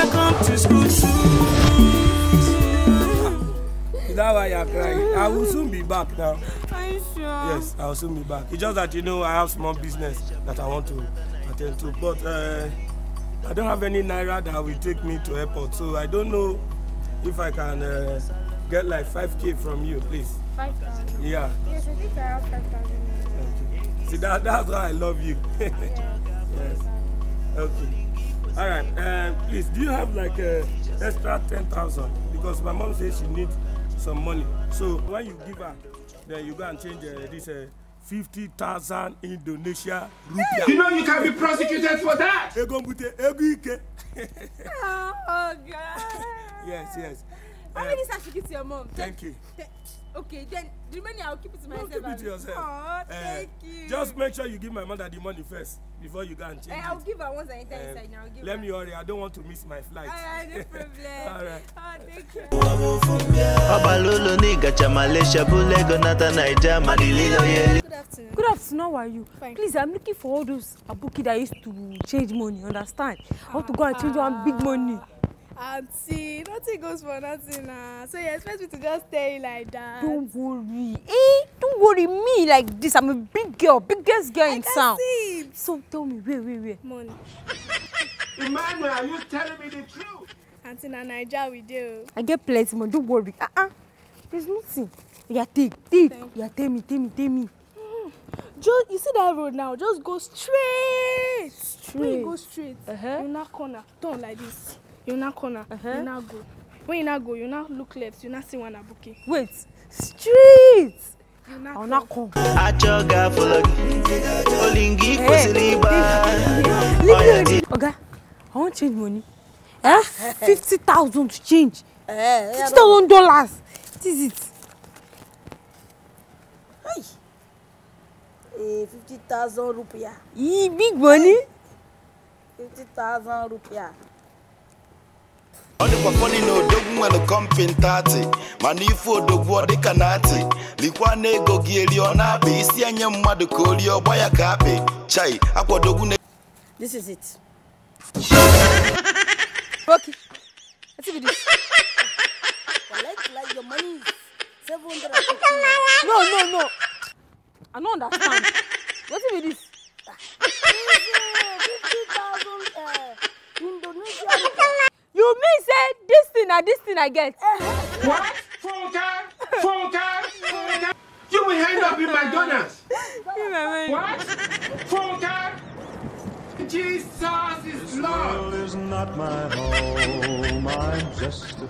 welcome to school too. Is that why you're crying? I will soon be back now. Are you sure? Yes, I will soon be back. It's just that I have small business that I want to attend to. But I don't have any naira that will take me to airport. So I don't know if I can get like 5K from you, please. 5,000? Yeah. Yes, I think I have 5,000. Okay. See, that's why I love you. Yes. Okay. All right. Please, do you have like extra 10,000? Because my mom says she needs some money. So when you give her, then you go and change this 50,000 Indonesia rupiah. You know you can be prosecuted for that. Oh God. Yes. How many times you give to your mom? Thank you. Okay, then the money I'll keep it to myself. Keep it to yourself. Oh, thank you. Just make sure you give my mother the money first before you go and change I'll it. give her once I enter inside. Now I'll give Let her. me hurry. I don't want to miss my flight. Alright, no problem. Alright. Oh, thank you. Good afternoon. Good afternoon, how are you? Fine. Please, I'm looking for all those aboki that used to change money, understand? I want to go and change one big money. Auntie, nothing goes for nothing now. So you expect me to just tell you like that? Don't worry. Don't worry me like this. I'm a big girl, biggest girl in town. See it. So tell me, where? Money. Emmanuel, are you telling me the truth? Auntie, na Naija we do. I get plenty money, don't worry. There's nothing. Yeah, take. Yeah, tell me. Just, you see that road now? Just go straight. When you go straight, you now corner, turn like this. You now corner, you now go. When you now go, you now look left, you now see one aboki. Wait, straight. You now I'll not come. Hey. Okay, I want to change money. 50,000 to change. $50,000. What is it? 50,000 rupiah. Big money. 50,000 rupiah. Only for funny no dogun when the comping 30. Manifo dogu de kanati. Likwane go gieli onabe. Isi anye mmadu koli oboya kape. Chai, akwa dogu ne. This is it. Okay. Let's see this. Like your money. 750. No. I don't understand. What's it with this? 50,000 Indonesia. You mean say this thing I get? What? Phone card? You will end up in McDonald's. What? Phone card? Jesus is Lord. Is not my home. I'm just a